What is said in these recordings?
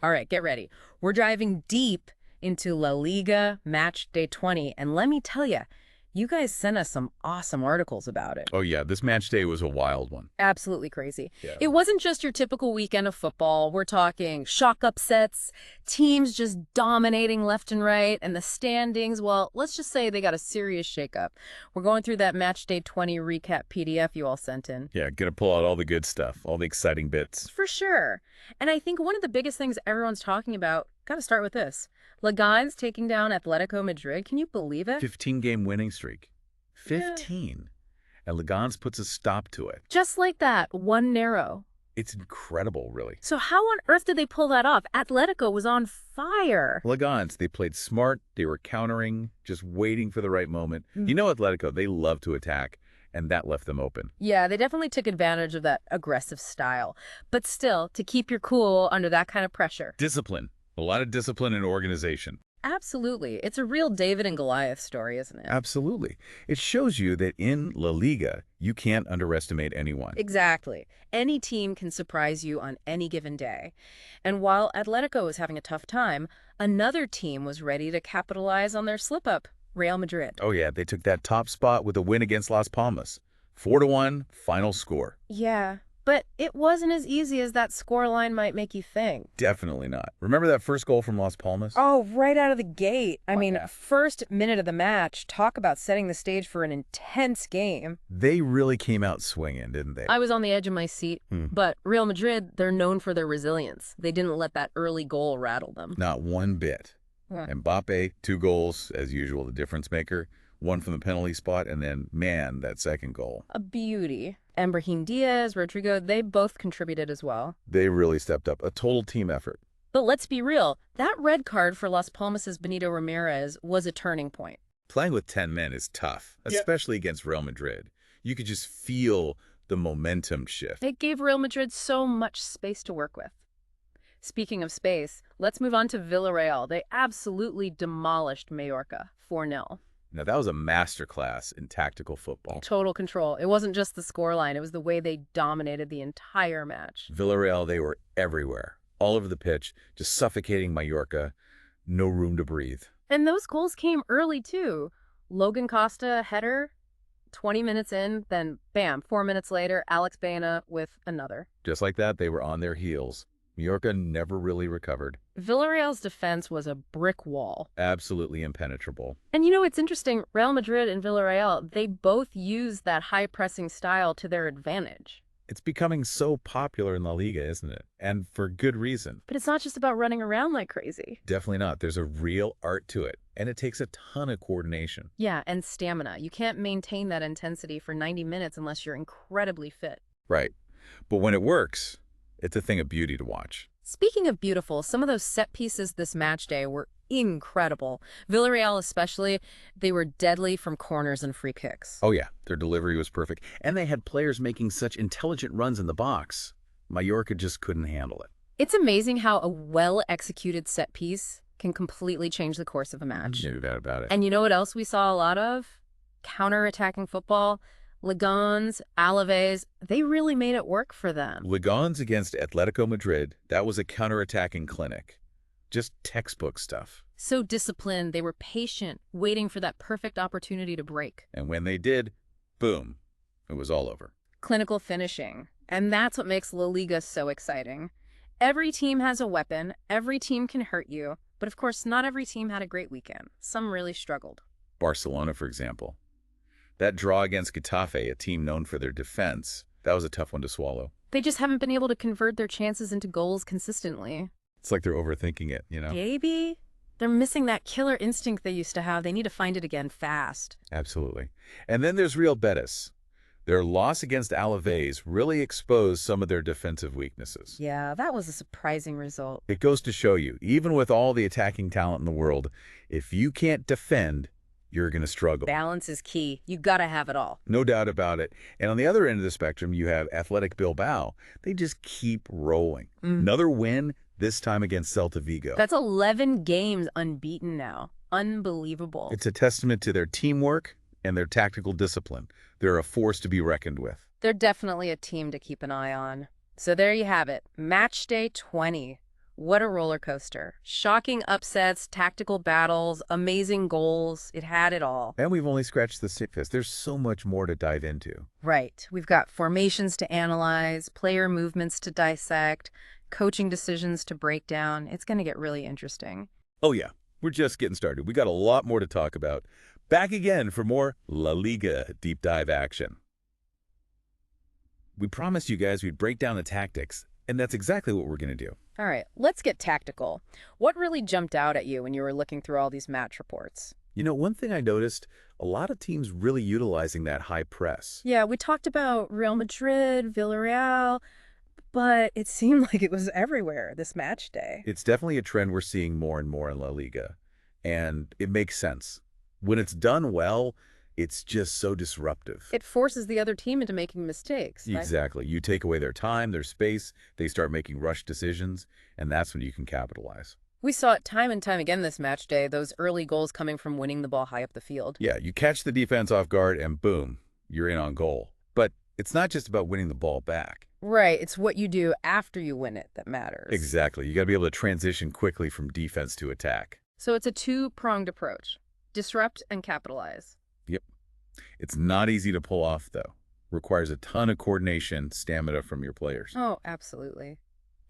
All right, get ready. We're driving deep into La Liga Matchday 20, and let me tell you, you guys sent us some awesome articles about it. Oh yeah, this match day was a wild one. Absolutely crazy. Yeah. It wasn't just your typical weekend of football. We're talking shock upsets, teams just dominating left and right, and the standings, well, let's just say they got a serious shakeup. We're going through that Matchday 20 recap PDF you all sent in. Yeah, gonna pull out all the good stuff, all the exciting bits. For sure. And I think one of the biggest things everyone's talking about, gotta start with this. Leganés taking down Atlético Madrid. Can you believe it? 15-game winning streak. 15. And Leganés puts a stop to it. Just like that, 1-0. It's incredible, really. So how on earth did they pull that off? Atlético was on fire. Leganés, they played smart, they were countering, just waiting for the right moment. You know Atlético, they love to attack, and that left them open. Yeah, they definitely took advantage of that aggressive style. But still, to keep your cool under that kind of pressure. Discipline. A lot of discipline and organization. Absolutely. It's a real David and Goliath story, isn't it? Absolutely. It shows you that in La Liga, you can't underestimate anyone. Exactly. Any team can surprise you on any given day. And while Atletico was having a tough time, another team was ready to capitalize on their slip-up, Real Madrid. Oh yeah, they took that top spot with a win against Las Palmas. 4-1, final score. Yeah, but it wasn't as easy as that scoreline might make you think. Definitely not. Remember that first goal from Las Palmas? Oh, right out of the gate. I mean, yeah. first minute of the match, talk about setting the stage for an intense game. They really came out swinging, didn't they? I was on the edge of my seat, but Real Madrid, they're known for their resilience. They didn't let that early goal rattle them. Not one bit. Mbappe, 2 goals, as usual, the difference maker. 1 from the penalty spot, and then, man, that second goal. A beauty. And Brahim Diaz, Rodrigo, they both contributed as well. They really stepped up. A total team effort. But let's be real, that red card for Las Palmas' Benito Ramirez was a turning point. Playing with 10 men is tough, especially against Real Madrid. You could just feel the momentum shift. It gave Real Madrid so much space to work with. Speaking of space, let's move on to Villarreal. They absolutely demolished Mallorca, 4-0. Now, that was a masterclass in tactical football. Total control. It wasn't just the scoreline. It was the way they dominated the entire match. Villarreal, they were everywhere, all over the pitch, just suffocating Mallorca. No room to breathe. And those goals came early, too. Logan Costa, header, 20 minutes in, then bam, 4 minutes later, Alex Baena with another. Just like that, they were on their heels. Mallorca never really recovered. Villarreal's defense was a brick wall. Absolutely impenetrable. And you know, it's interesting, Real Madrid and Villarreal, they both use that high-pressing style to their advantage. It's becoming so popular in La Liga, isn't it? And for good reason. But it's not just about running around like crazy. Definitely not. There's a real art to it, and it takes a ton of coordination. Yeah, and stamina. You can't maintain that intensity for 90 minutes unless you're incredibly fit. Right. But when it works, it's a thing of beauty to watch. Speaking of beautiful, some of those set pieces this match day were incredible. Villarreal especially, they were deadly from corners and free kicks. Oh yeah, their delivery was perfect. And they had players making such intelligent runs in the box. Mallorca just couldn't handle it. It's amazing how a well-executed set piece can completely change the course of a match. No doubt about it. And you know what else we saw a lot of? Counter-attacking football. Leganés, Alavés, they really made it work for them. Leganés against Atlético Madrid, that was a counterattacking clinic. Just textbook stuff. So disciplined, they were patient, waiting for that perfect opportunity to break. And when they did, boom, it was all over. Clinical finishing. And that's what makes La Liga so exciting. Every team has a weapon, every team can hurt you, but of course not every team had a great weekend. Some really struggled. Barcelona, for example. That draw against Getafe, a team known for their defense, that was a tough one to swallow. They just haven't been able to convert their chances into goals consistently. It's like they're overthinking it, you know? Maybe. They're missing that killer instinct they used to have. They need to find it again fast. Absolutely. And then there's Real Betis. Their loss against Alavés really exposed some of their defensive weaknesses. Yeah, that was a surprising result. It goes to show you, even with all the attacking talent in the world, if you can't defend, you're going to struggle. Balance is key. You got to have it all. No doubt about it. And on the other end of the spectrum, you have Athletic Bilbao. They just keep rolling. Another win, this time against Celta Vigo. That's 11 games unbeaten now. Unbelievable. It's a testament to their teamwork and their tactical discipline. They're a force to be reckoned with. They're definitely a team to keep an eye on. So there you have it. Match day 20. What a roller coaster. Shocking upsets, tactical battles, amazing goals. It had it all. And we've only scratched the surface. There's so much more to dive into. Right. We've got formations to analyze, player movements to dissect, coaching decisions to break down. It's going to get really interesting. Oh yeah, we're just getting started. We got a lot more to talk about. Back again for more La Liga deep dive action. We promised you guys we'd break down the tactics, and that's exactly what we're going to do. All right, let's get tactical. What really jumped out at you when you were looking through all these match reports? You know, one thing I noticed, a lot of teams really utilizing that high press. Yeah, we talked about Real Madrid, Villarreal, but it seemed like it was everywhere this match day. It's definitely a trend we're seeing more and more in La Liga, and it makes sense. When it's done well, it's just so disruptive. It forces the other team into making mistakes. Exactly. You take away their time, their space, they start making rushed decisions, and that's when you can capitalize. We saw it time and time again this match day, those early goals coming from winning the ball high up the field. Yeah, you catch the defense off guard, and boom, you're in on goal. But it's not just about winning the ball back. Right, it's what you do after you win it that matters. Exactly. You got to be able to transition quickly from defense to attack. So it's a two-pronged approach. Disrupt and capitalize. Yep. It's not easy to pull off, though. Requires a ton of coordination, stamina from your players. Oh, absolutely.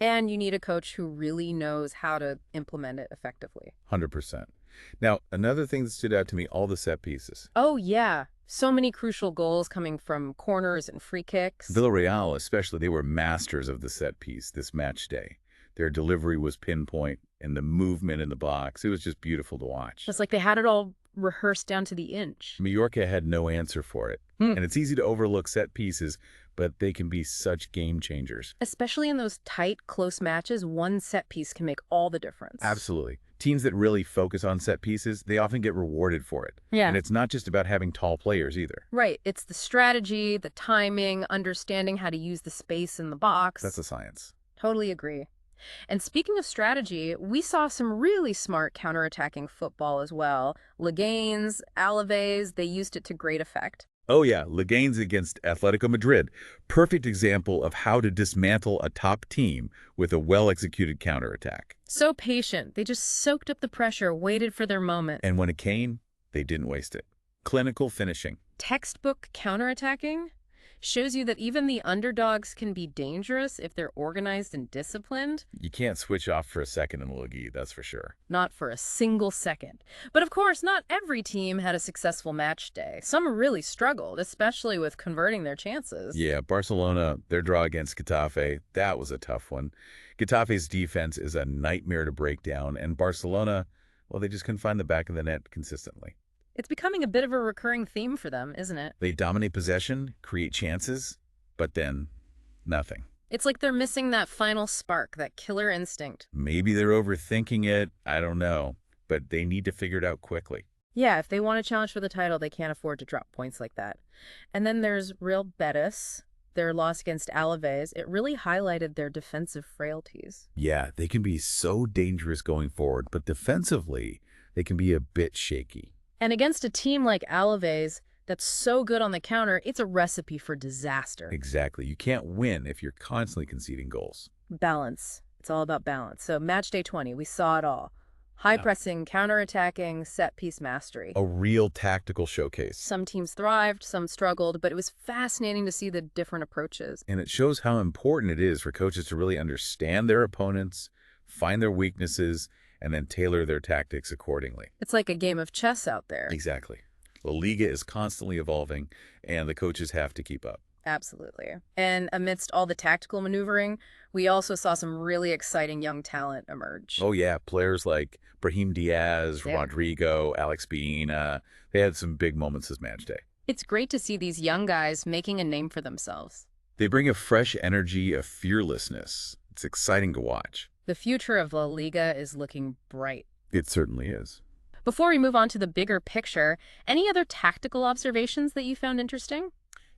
And you need a coach who really knows how to implement it effectively. 100%. Now, another thing that stood out to me, all the set pieces. Oh, yeah. So many crucial goals coming from corners and free kicks. Villarreal, especially, they were masters of the set piece this match day. Their delivery was pinpoint, and the movement in the box, it was just beautiful to watch. It's like they had it all rehearsed down to the inch. Mallorca had no answer for it. And it's easy to overlook set pieces, but they can be such game changers. Especially in those tight, close matches, one set piece can make all the difference. Absolutely. Teams that really focus on set pieces, they often get rewarded for it. Yeah. And it's not just about having tall players either. Right. It's the strategy, the timing, understanding how to use the space in the box. That's a science. Totally agree. And speaking of strategy, we saw some really smart counterattacking football as well. Leganés, Alavés, they used it to great effect. Oh yeah, Leganés against Atlético Madrid. Perfect example of how to dismantle a top team with a well-executed counterattack. So patient. They just soaked up the pressure, waited for their moment. And when it came, they didn't waste it. Clinical finishing. Textbook counterattacking shows you that even the underdogs can be dangerous if they're organized and disciplined. You can't switch off for a second in the Liga, that's for sure. Not for a single second. But of course, not every team had a successful match day. Some really struggled, especially with converting their chances. Yeah, Barcelona, their draw against Getafe, that was a tough one. Getafe's defense is a nightmare to break down, and Barcelona, well, they just couldn't find the back of the net consistently. It's becoming a bit of a recurring theme for them, isn't it? They dominate possession, create chances, but then nothing. It's like they're missing that final spark, that killer instinct. Maybe they're overthinking it, I don't know, but they need to figure it out quickly. Yeah, if they want to challenge for the title, they can't afford to drop points like that. And then there's Real Betis, their loss against Alavés. It really highlighted their defensive frailties. Yeah, they can be so dangerous going forward, but defensively, they can be a bit shaky. And against a team like Alavés that's so good on the counter, it's a recipe for disaster. Exactly. You can't win if you're constantly conceding goals. Balance. It's all about balance. So match day 20, we saw it all. High pressing, counterattacking, set-piece mastery. A real tactical showcase. Some teams thrived, some struggled, but it was fascinating to see the different approaches. And it shows how important it is for coaches to really understand their opponents, find their weaknesses, and then tailor their tactics accordingly. It's like a game of chess out there. Exactly. La Liga is constantly evolving, and the coaches have to keep up. Absolutely. And amidst all the tactical maneuvering, we also saw some really exciting young talent emerge. Oh yeah, players like Brahim Diaz, Yeah. Rodrigo, Alex Baena, they had some big moments this match day. It's great to see these young guys making a name for themselves. They bring a fresh energy, a fearlessness. It's exciting to watch. The future of La Liga is looking bright. It certainly is. Before we move on to the bigger picture, any other tactical observations that you found interesting?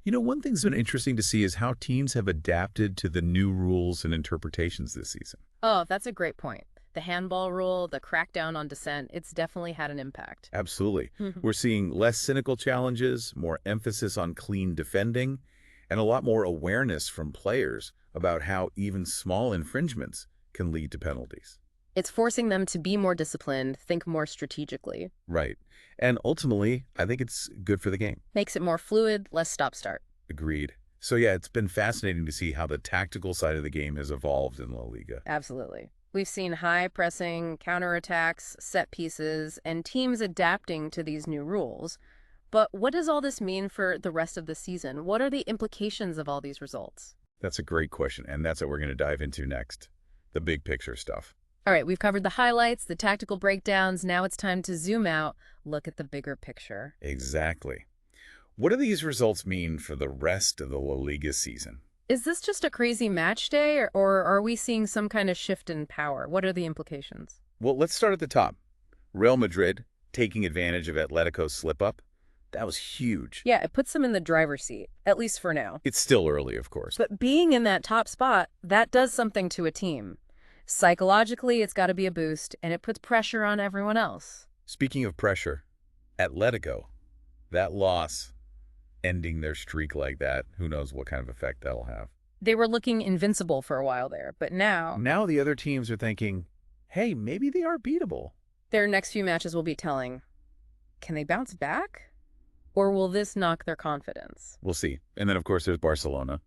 You know, one thing's been interesting to see is how teams have adapted to the new rules and interpretations this season. Oh, that's a great point. The handball rule, the crackdown on dissent, it's definitely had an impact. Absolutely. We're seeing less cynical challenges, more emphasis on clean defending, and a lot more awareness from players about how even small infringements can lead to penalties. It's forcing them to be more disciplined, think more strategically. Right. And ultimately, I think it's good for the game. Makes it more fluid, less stop-start. Agreed. So yeah, it's been fascinating to see how the tactical side of the game has evolved in La Liga. Absolutely. We've seen high pressing, counterattacks, set pieces, and teams adapting to these new rules. But what does all this mean for the rest of the season? What are the implications of all these results? That's a great question, and that's what we're going to dive into next. The big picture stuff. All right, we've covered the highlights, the tactical breakdowns. Now it's time to zoom out, look at the bigger picture. Exactly. What do these results mean for the rest of the La Liga season? Is this just a crazy match day, or are we seeing some kind of shift in power? What are the implications? Well, let's start at the top. Real Madrid taking advantage of Atletico's slip-up. That was huge. Yeah, it puts them in the driver's seat, at least for now. It's still early, of course. But being in that top spot, that does something to a team. Psychologically, it's got to be a boost, and it puts pressure on everyone else. Speaking of pressure, Atletico, that loss, ending their streak like that, who knows what kind of effect that'll have. They were looking invincible for a while there, but now Now the other teams are thinking, hey, maybe they are beatable. their next few matches will be telling. Can they bounce back? Or will this knock their confidence? We'll see. And then, of course, there's Barcelona.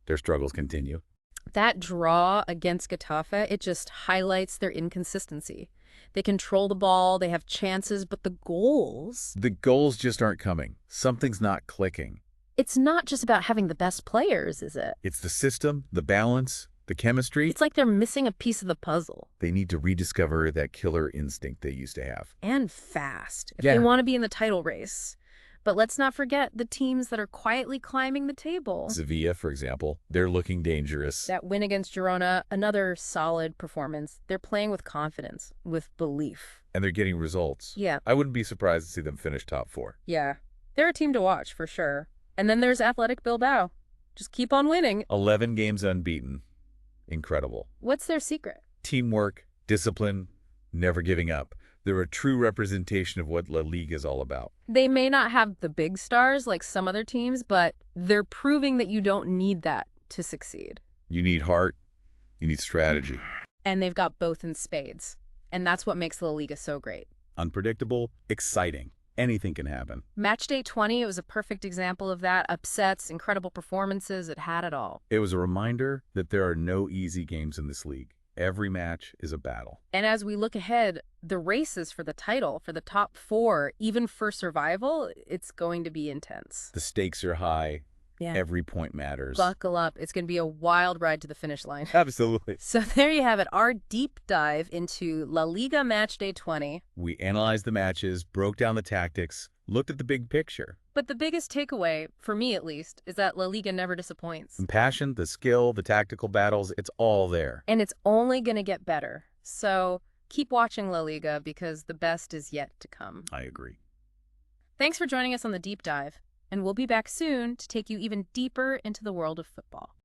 Their struggles continue. That draw against Getafe, it just highlights their inconsistency. They control the ball, they have chances, but the goals... The goals just aren't coming. Something's not clicking. It's not just about having the best players, is it? It's the system, the balance, the chemistry. It's like they're missing a piece of the puzzle. They need to rediscover that killer instinct they used to have. And fast, if Yeah. they want to be in the title race. But let's not forget the teams that are quietly climbing the table. Sevilla, for example, they're looking dangerous. That win against Girona, another solid performance. They're playing with confidence, with belief. And they're getting results. Yeah, I wouldn't be surprised to see them finish top 4. yeah. They're a team to watch, for sure. And then there's Athletic Bilbao. Just keep on winning. 11 games unbeaten. Incredible. What's their secret? Teamwork, discipline, never giving up. They're a true representation of what La Liga is all about. They may not have the big stars like some other teams, but they're proving that you don't need that to succeed. You need heart, you need strategy. And they've got both in spades. And that's what makes La Liga so great. Unpredictable, exciting. Anything can happen. Matchday 20, it was a perfect example of that. Upsets, incredible performances, it had it all. It was a reminder that there are no easy games in this league. Every match is a battle. And as we look ahead, the races for the title, for the top 4, even for survival, it's going to be intense. The stakes are high. Yeah. Every point matters. Buckle up. It's going to be a wild ride to the finish line. Absolutely. So there you have it, our deep dive into La Liga Matchday 20. We analyzed the matches, broke down the tactics, looked at the big picture. But the biggest takeaway, for me at least, is that La Liga never disappoints. The passion, the skill, the tactical battles, it's all there. And it's only going to get better. So keep watching La Liga because the best is yet to come. I agree. Thanks for joining us on the deep dive. And we'll be back soon to take you even deeper into the world of football.